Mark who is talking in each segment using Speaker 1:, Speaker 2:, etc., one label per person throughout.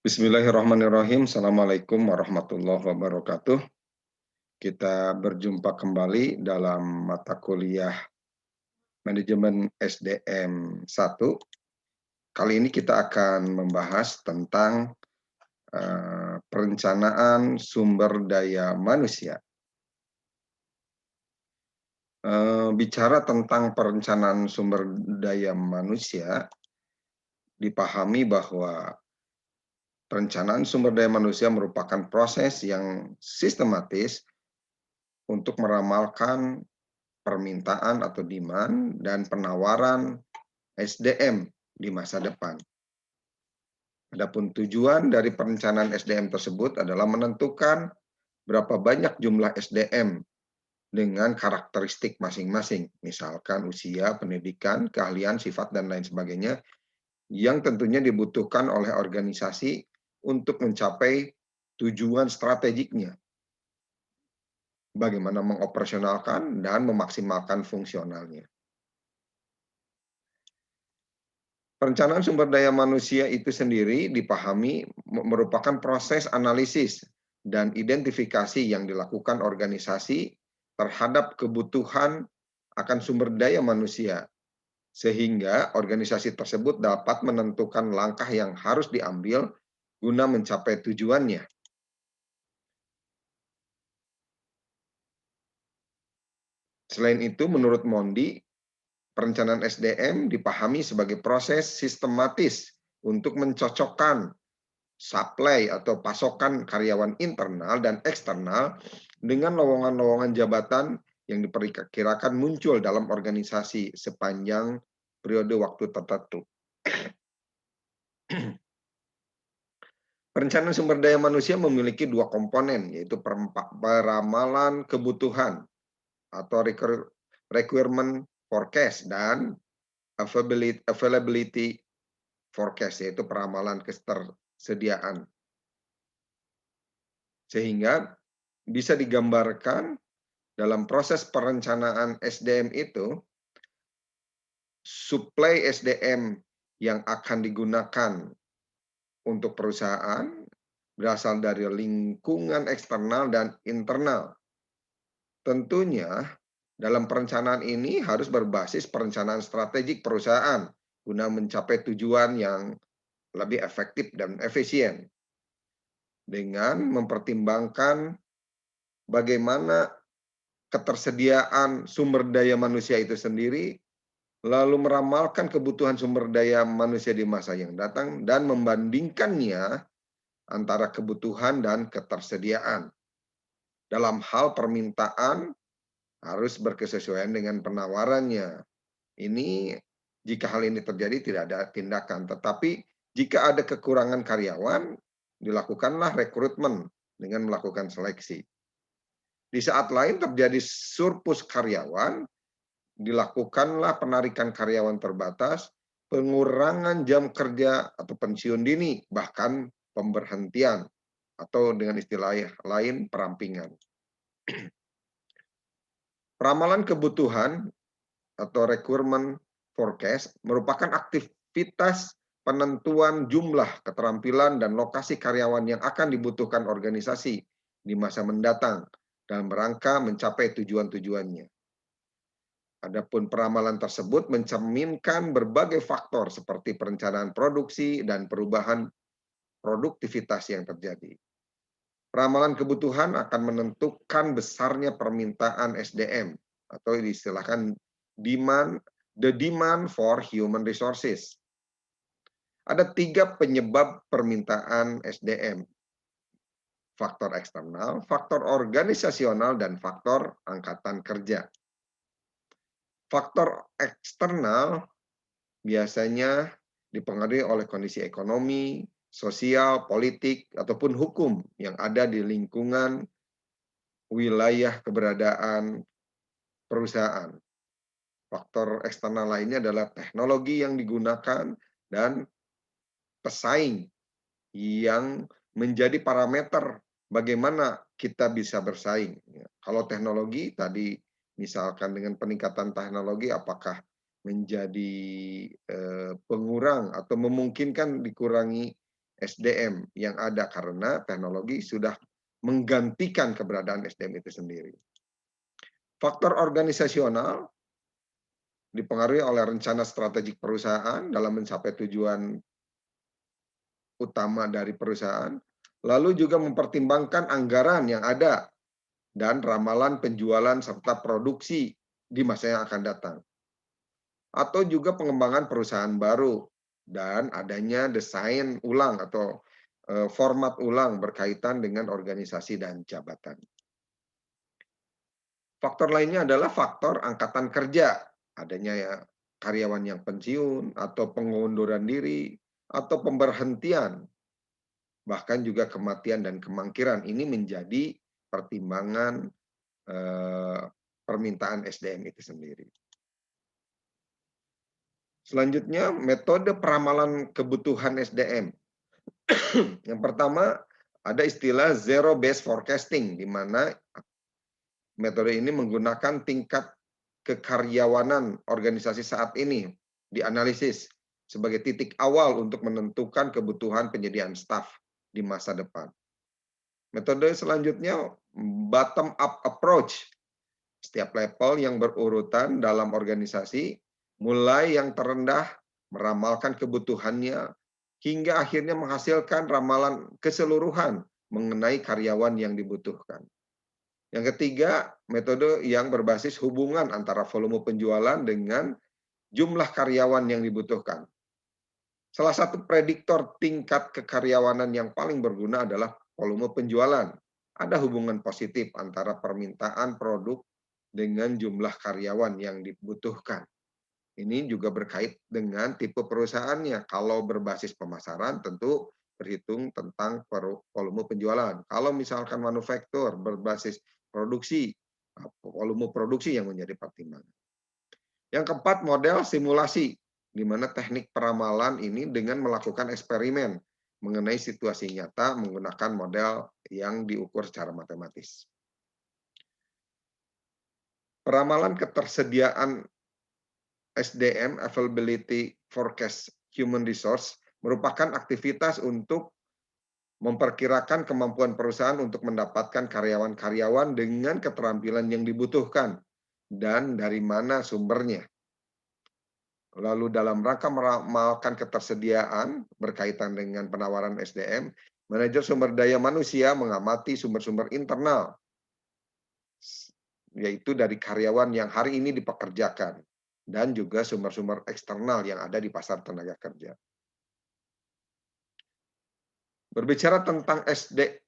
Speaker 1: Bismillahirrahmanirrahim. Assalamualaikum warahmatullahi wabarakatuh. Kita berjumpa kembali dalam mata kuliah Manajemen SDM 1. Kali ini kita akan membahas tentang perencanaan sumber daya manusia. Bicara tentang perencanaan sumber daya manusia, dipahami bahwa perencanaan sumber daya manusia merupakan proses yang sistematis untuk meramalkan permintaan atau demand dan penawaran SDM di masa depan. Adapun tujuan dari perencanaan SDM tersebut adalah menentukan berapa banyak jumlah SDM dengan karakteristik masing-masing, misalkan usia, pendidikan, keahlian, sifat, dan lain sebagainya, yang tentunya dibutuhkan oleh organisasi untuk mencapai tujuan strategiknya. Bagaimana mengoperasionalkan dan memaksimalkan fungsionalnya. Perencanaan sumber daya manusia itu sendiri dipahami merupakan proses analisis dan identifikasi yang dilakukan organisasi terhadap kebutuhan akan sumber daya manusia, sehingga organisasi tersebut dapat menentukan langkah yang harus diambil guna mencapai tujuannya. Selain itu, menurut Mondi, perencanaan SDM dipahami sebagai proses sistematis untuk mencocokkan supply atau pasokan karyawan internal dan eksternal dengan lowongan-lowongan jabatan yang diperkirakan muncul dalam organisasi sepanjang periode waktu tertentu. Perencanaan sumber daya manusia memiliki dua komponen, yaitu peramalan kebutuhan atau requirement forecast dan availability forecast, yaitu peramalan ketersediaan. Sehingga bisa digambarkan dalam proses perencanaan SDM itu, suplai SDM yang akan digunakan untuk perusahaan berasal dari lingkungan eksternal dan internal. Tentunya dalam perencanaan ini harus berbasis perencanaan strategik perusahaan guna mencapai tujuan yang lebih efektif dan efisien dengan mempertimbangkan bagaimana ketersediaan sumber daya manusia itu sendiri, lalu meramalkan kebutuhan sumber daya manusia di masa yang datang dan membandingkannya antara kebutuhan dan ketersediaan. Dalam hal permintaan harus berkesesuaian dengan penawarannya. Ini jika hal ini terjadi tidak ada tindakan, tetapi jika ada kekurangan karyawan, dilakukanlah rekrutmen dengan melakukan seleksi. Di saat lain terjadi surplus karyawan, dilakukanlah penarikan karyawan terbatas, pengurangan jam kerja atau pensiun dini, bahkan pemberhentian atau dengan istilah lain perampingan. Ramalan kebutuhan atau requirement forecast merupakan aktivitas penentuan jumlah, keterampilan, dan lokasi karyawan yang akan dibutuhkan organisasi di masa mendatang dalam rangka mencapai tujuan-tujuannya. Adapun peramalan tersebut mencerminkan berbagai faktor seperti perencanaan produksi dan perubahan produktivitas yang terjadi. Ramalan kebutuhan akan menentukan besarnya permintaan SDM atau diistilahkan the demand for human resources. Ada 3 penyebab permintaan SDM. Faktor eksternal, faktor organisasional, dan faktor angkatan kerja. Faktor eksternal biasanya dipengaruhi oleh kondisi ekonomi, sosial, politik, ataupun hukum yang ada di lingkungan wilayah keberadaan perusahaan. Faktor eksternal lainnya adalah teknologi yang digunakan dan pesaing yang menjadi parameter bagaimana kita bisa bersaing. Kalau teknologi tadi misalkan dengan peningkatan teknologi apakah menjadi pengurang atau memungkinkan dikurangi SDM yang ada karena teknologi sudah menggantikan keberadaan SDM itu sendiri. Faktor organisasional dipengaruhi oleh rencana strategik perusahaan dalam mencapai tujuan utama dari perusahaan, lalu juga mempertimbangkan anggaran yang ada dan ramalan penjualan serta produksi di masa yang akan datang. Atau juga pengembangan perusahaan baru dan adanya desain ulang atau format ulang berkaitan dengan organisasi dan jabatan. Faktor lainnya adalah faktor angkatan kerja, adanya ya karyawan yang pensiun atau pengunduran diri atau pemberhentian, bahkan juga kematian dan kemangkiran. Ini menjadi pertimbangan permintaan SDM itu sendiri. Selanjutnya, metode peramalan kebutuhan SDM. Yang pertama, ada istilah zero based forecasting, di mana metode ini menggunakan tingkat kekaryawanan organisasi saat ini dianalisis sebagai titik awal untuk menentukan kebutuhan penyediaan staf di masa depan. Metode selanjutnya, bottom up approach. Setiap level yang berurutan dalam organisasi, mulai yang terendah, meramalkan kebutuhannya, hingga akhirnya menghasilkan ramalan keseluruhan mengenai karyawan yang dibutuhkan. Yang ketiga, metode yang berbasis hubungan antara volume penjualan dengan jumlah karyawan yang dibutuhkan. Salah satu prediktor tingkat kekaryawanan yang paling berguna adalah volume penjualan. Ada hubungan positif antara permintaan produk dengan jumlah karyawan yang dibutuhkan. Ini juga berkait dengan tipe perusahaannya. Kalau berbasis pemasaran tentu berhitung tentang volume penjualan. Kalau misalkan manufaktur berbasis produksi, volume produksi yang menjadi pertimbangan. Yang keempat, model simulasi, di mana teknik peramalan ini dengan melakukan eksperimen mengenai situasi nyata menggunakan model yang diukur secara matematis. Peramalan ketersediaan SDM, Availability Forecast Human Resource, merupakan aktivitas untuk memperkirakan kemampuan perusahaan untuk mendapatkan karyawan-karyawan dengan keterampilan yang dibutuhkan dan dari mana sumbernya. Lalu dalam rangka meramalkan ketersediaan berkaitan dengan penawaran SDM, manajer sumber daya manusia mengamati sumber-sumber internal, yaitu dari karyawan yang hari ini dipekerjakan, dan juga sumber-sumber eksternal yang ada di pasar tenaga kerja. Berbicara tentang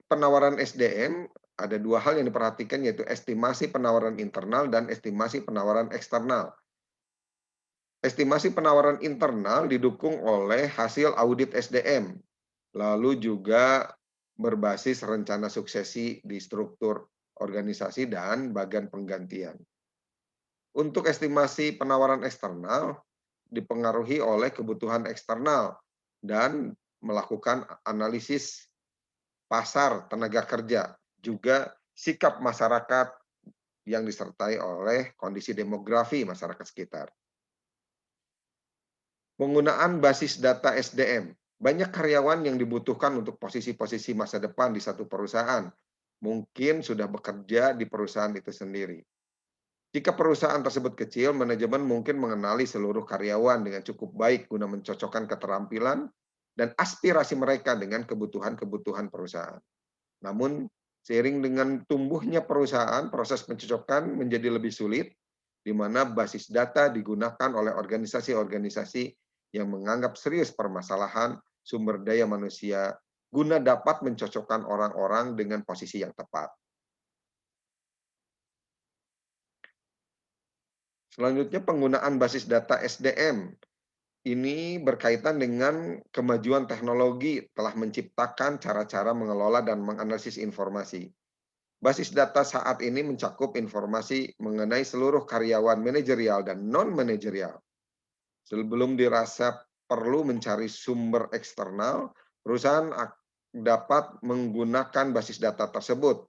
Speaker 1: penawaran SDM, ada dua hal yang diperhatikan, yaitu estimasi penawaran internal dan estimasi penawaran eksternal. Estimasi penawaran internal didukung oleh hasil audit SDM, lalu juga berbasis rencana suksesi di struktur organisasi dan bagian penggantian. Untuk estimasi penawaran eksternal dipengaruhi oleh kebutuhan eksternal dan melakukan analisis pasar tenaga kerja, juga sikap masyarakat yang disertai oleh kondisi demografi masyarakat sekitar. Penggunaan basis data SDM. Banyak karyawan yang dibutuhkan untuk posisi-posisi masa depan di satu perusahaan. Mungkin sudah bekerja di perusahaan itu sendiri. Jika perusahaan tersebut kecil, manajemen mungkin mengenali seluruh karyawan dengan cukup baik guna mencocokkan keterampilan dan aspirasi mereka dengan kebutuhan-kebutuhan perusahaan. Namun, seiring dengan tumbuhnya perusahaan, proses pencocokan menjadi lebih sulit, di mana basis data digunakan oleh organisasi-organisasi yang menganggap serius permasalahan sumber daya manusia guna dapat mencocokkan orang-orang dengan posisi yang tepat. Selanjutnya, penggunaan basis data SDM. Ini berkaitan dengan kemajuan teknologi telah menciptakan cara-cara mengelola dan menganalisis informasi. Basis data saat ini mencakup informasi mengenai seluruh karyawan manajerial dan non-manajerial. Sebelum dirasa perlu mencari sumber eksternal, perusahaan dapat menggunakan basis data tersebut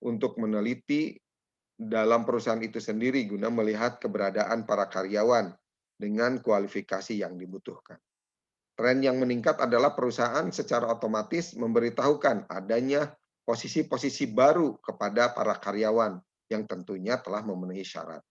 Speaker 1: untuk meneliti dalam perusahaan itu sendiri guna melihat keberadaan para karyawan dengan kualifikasi yang dibutuhkan. Tren yang meningkat adalah perusahaan secara otomatis memberitahukan adanya posisi-posisi baru kepada para karyawan yang tentunya telah memenuhi syarat.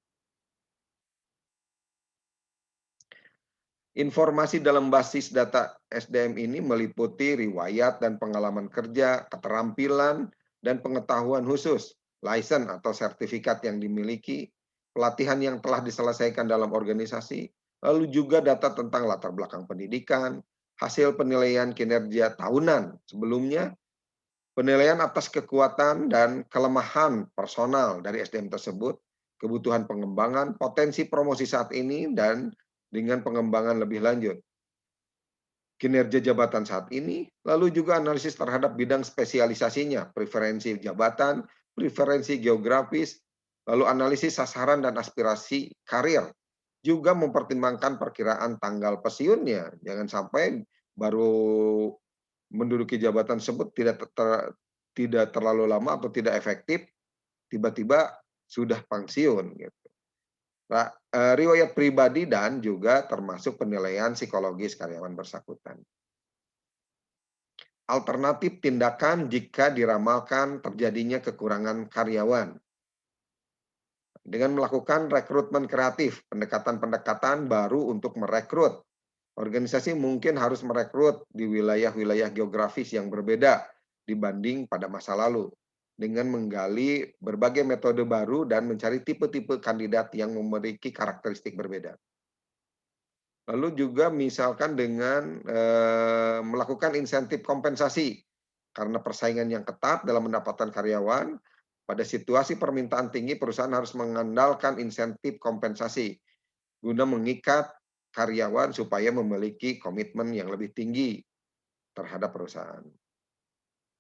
Speaker 1: Informasi dalam basis data SDM ini meliputi riwayat dan pengalaman kerja, keterampilan, dan pengetahuan khusus, license atau sertifikat yang dimiliki, pelatihan yang telah diselesaikan dalam organisasi, lalu juga data tentang latar belakang pendidikan, hasil penilaian kinerja tahunan sebelumnya, penilaian atas kekuatan dan kelemahan personal dari SDM tersebut, kebutuhan pengembangan, potensi promosi saat ini, dan dengan pengembangan lebih lanjut, kinerja jabatan saat ini, lalu juga analisis terhadap bidang spesialisasinya, preferensi jabatan, preferensi geografis, lalu analisis sasaran dan aspirasi karir, juga mempertimbangkan perkiraan tanggal pensiunnya. Jangan sampai baru menduduki jabatan tersebut tidak terlalu lama atau tidak efektif, tiba-tiba sudah pensiun gitu. Nah, riwayat pribadi dan juga termasuk penilaian psikologis karyawan bersangkutan. Alternatif tindakan jika diramalkan terjadinya kekurangan karyawan. Dengan melakukan rekrutmen kreatif, pendekatan-pendekatan baru untuk merekrut. Organisasi mungkin harus merekrut di wilayah-wilayah geografis yang berbeda dibanding pada masa lalu, dengan menggali berbagai metode baru dan mencari tipe-tipe kandidat yang memiliki karakteristik berbeda. Lalu juga misalkan dengan melakukan insentif kompensasi karena persaingan yang ketat dalam mendapatkan karyawan. Pada situasi permintaan tinggi, perusahaan harus mengandalkan insentif kompensasi guna mengikat karyawan supaya memiliki komitmen yang lebih tinggi terhadap perusahaan.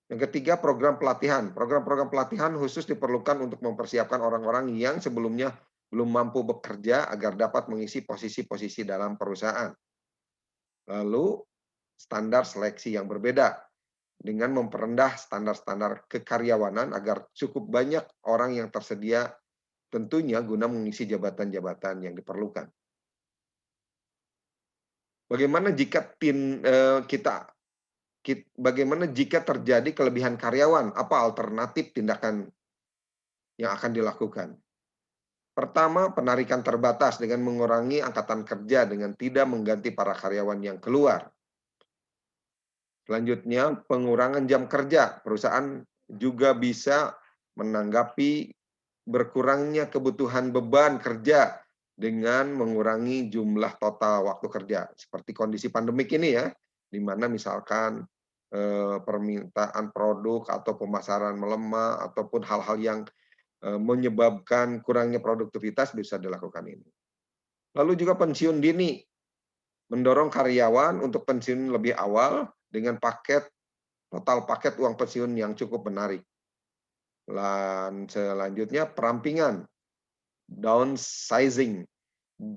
Speaker 1: Yang ketiga, program pelatihan. Program-program pelatihan khusus diperlukan untuk mempersiapkan orang-orang yang sebelumnya belum mampu bekerja agar dapat mengisi posisi-posisi dalam perusahaan. Lalu, standar seleksi yang berbeda dengan memperendah standar-standar kekaryawanan agar cukup banyak orang yang tersedia tentunya guna mengisi jabatan-jabatan yang diperlukan. Bagaimana jika bagaimana jika terjadi kelebihan karyawan? Apa alternatif tindakan yang akan dilakukan? Pertama, penarikan terbatas dengan mengurangi angkatan kerja dengan tidak mengganti para karyawan yang keluar. Selanjutnya, pengurangan jam kerja. Perusahaan juga bisa menanggapi berkurangnya kebutuhan beban kerja dengan mengurangi jumlah total waktu kerja. Seperti kondisi pandemik ini ya, di mana misalkan permintaan produk atau pemasaran melemah ataupun hal-hal yang menyebabkan kurangnya produktivitas bisa dilakukan ini. Lalu juga pensiun dini, mendorong karyawan untuk pensiun lebih awal dengan total paket uang pensiun yang cukup menarik. Dan selanjutnya perampingan, downsizing,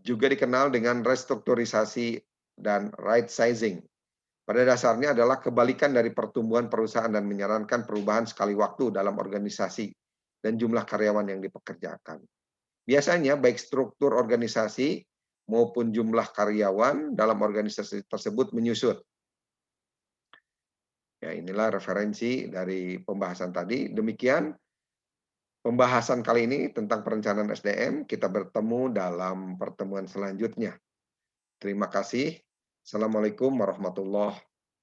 Speaker 1: juga dikenal dengan restrukturisasi dan right sizing. Pada dasarnya adalah kebalikan dari pertumbuhan perusahaan dan menyarankan perubahan sekali waktu dalam organisasi dan jumlah karyawan yang dipekerjakan. Biasanya baik struktur organisasi maupun jumlah karyawan dalam organisasi tersebut menyusut. Ya, inilah referensi dari pembahasan tadi. Demikian pembahasan kali ini tentang perencanaan SDM. Kita bertemu dalam pertemuan selanjutnya. Terima kasih. Assalamualaikum warahmatullahi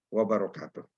Speaker 1: wabarakatuh.